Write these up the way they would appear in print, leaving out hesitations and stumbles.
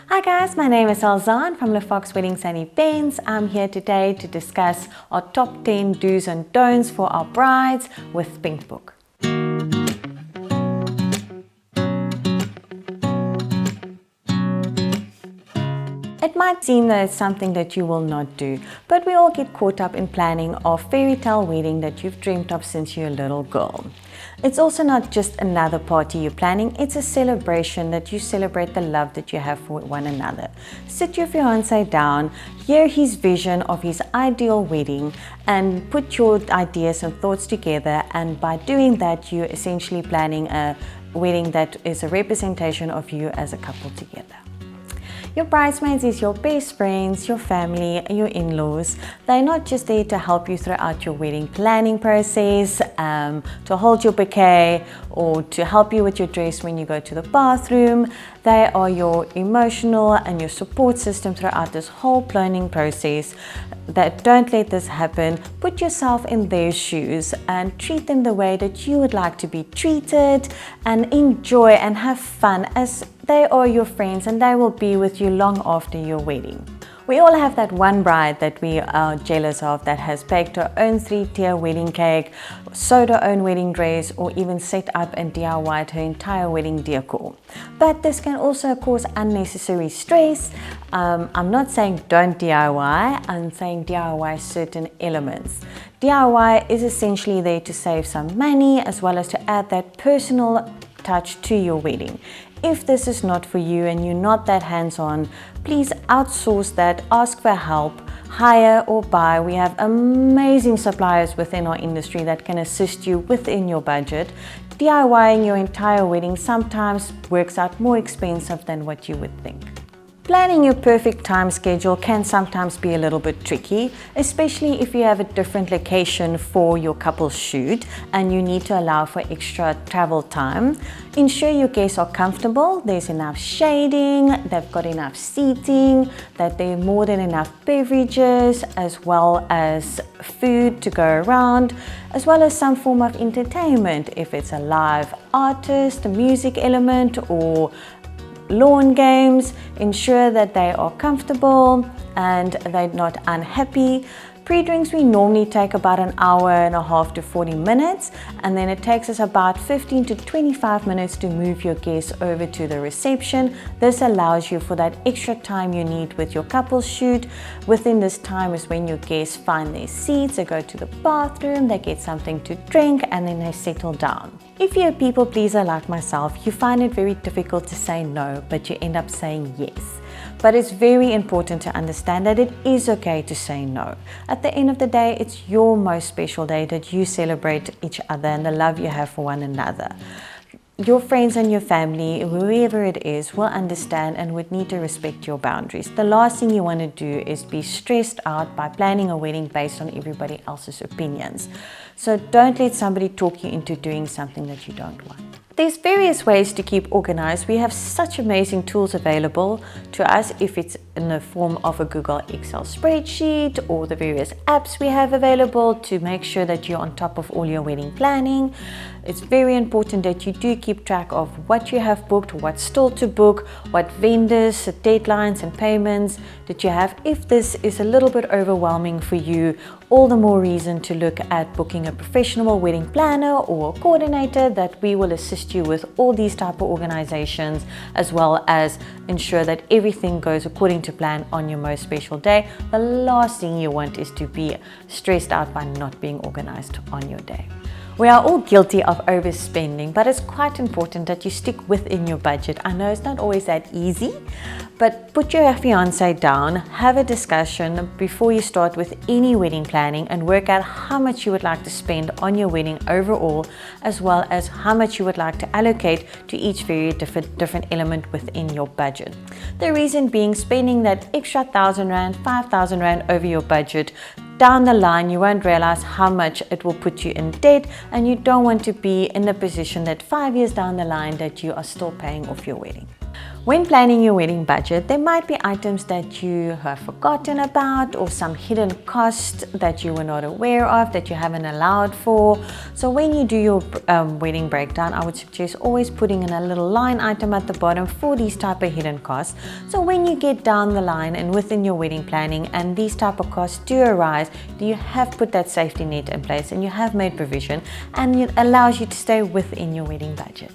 Hi guys, my name is Elzahn from LeFox Weddings and Events. I'm here today to discuss our top 10 do's and don'ts for our brides with Pink Book. It might seem that it's something that you will not do, but we all get caught up in planning a fairytale wedding that you've dreamed of since you're a little girl. It's also not just another party you're planning, it's a celebration that you celebrate the love that you have for one another. Sit your fiancé down, hear his vision of his ideal wedding, and put your ideas and thoughts together, and by doing that, you're essentially planning a wedding that is a representation of you as a couple together. Your bridesmaids is your best friends, your family, your in-laws. They're not just there to help you throughout your wedding planning process, to hold your bouquet, or to help you with your dress when you go to the bathroom. They are your emotional and your support system throughout this whole planning process. Don't let this happen. Put yourself in their shoes and treat them the way that you would like to be treated, and enjoy and have fun, as they are your friends and they will be with you long after your wedding. We all have that one bride that we are jealous of that has baked her own 3-tier wedding cake, sewed her own wedding dress, or even set up and DIY'd her entire wedding decor. But this can also cause unnecessary stress. I'm not saying don't DIY, I'm saying DIY certain elements. DIY is essentially there to save some money as well as to add that personal touch to your wedding. If this is not for you and you're not that hands-on, please outsource that, ask for help, hire or buy. We have amazing suppliers within our industry that can assist you within your budget. DIYing your entire wedding sometimes works out more expensive than what you would think. Planning your perfect time schedule can sometimes be a little bit tricky, especially if you have a different location for your couple's shoot and you need to allow for extra travel time. Ensure your guests are comfortable, there's enough shading, they've got enough seating, that there are more than enough beverages as well as food to go around, as well as some form of entertainment if it's a live artist, a music element, or lawn games. Ensure that they are comfortable and they're not unhappy. Pre-drinks we normally take about an hour and a half to 40 minutes, and then it takes us about 15 to 25 minutes to move your guests over to the reception. This allows you for that extra time you need with your couple shoot. Within this time is when your guests find their seats, they go to the bathroom, they get something to drink, and then they settle down. If you're a people pleaser like myself, you find it very difficult to say no, but you end up saying yes. But it's very important to understand that it is okay to say no. At the end of the day, it's your most special day that you celebrate each other and the love you have for one another. Your friends and your family, whoever it is, will understand and would need to respect your boundaries. The last thing you want to do is be stressed out by planning a wedding based on everybody else's opinions. So don't let somebody talk you into doing something that you don't want. There's various ways to keep organized. We have such amazing tools available to us, if it's in the form of a Google Excel spreadsheet or the various apps we have available to make sure that you're on top of all your wedding planning. It's very important that you do keep track of what you have booked, what's still to book, what vendors, deadlines and payments that you have. If this is a little bit overwhelming for you, all the more reason to look at booking a professional wedding planner or a coordinator that we will assist you with all these type of organizations, as well as ensure that everything goes according to plan on your most special day. The last thing you want is to be stressed out by not being organized on your day. We are all guilty of overspending, but it's quite important that you stick within your budget. I know it's not always that easy, but put your fiancé down, have a discussion before you start with any wedding planning, and work out how much you would like to spend on your wedding overall, as well as how much you would like to allocate to each very different element within your budget. The reason being, spending that extra 1,000 Rand, 5,000 Rand over your budget, down the line you won't realize how much it will put you in debt, and you don't want to be in the position that 5 years down the line that you are still paying off your wedding. When planning your wedding budget, there might be items that you have forgotten about or some hidden cost that you were not aware of, that you haven't allowed for. So when you do your wedding breakdown, I would suggest always putting in a little line item at the bottom for these type of hidden costs. So when you get down the line and within your wedding planning and these type of costs do arise, you have put that safety net in place and you have made provision, and it allows you to stay within your wedding budget.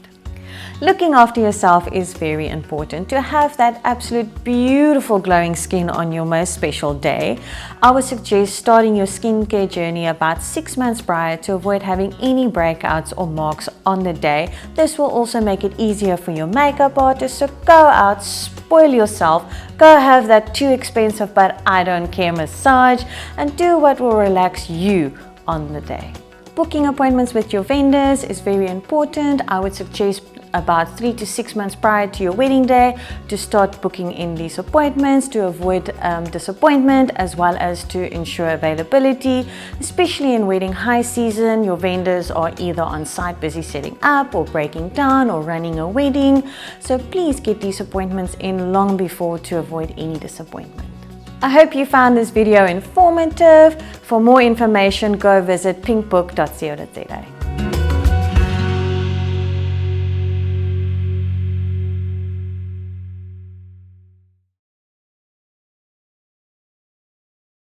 Looking after yourself is very important. To have that absolute beautiful glowing skin on your most special day, I would suggest starting your skincare journey about 6 months prior to avoid having any breakouts or marks on the day. This will also make it easier for your makeup artist, so go out, spoil yourself, go have that too expensive but I don't care massage and do what will relax you on the day. Booking appointments with your vendors is very important. I would suggest about 3 to 6 months prior to your wedding day to start booking in these appointments to avoid disappointment, as well as to ensure availability. Especially in wedding high season, your vendors are either on site busy setting up or breaking down or running a wedding. So please get these appointments in long before to avoid any disappointment. I hope you found this video informative. For more information, go visit pinkbook.co.za.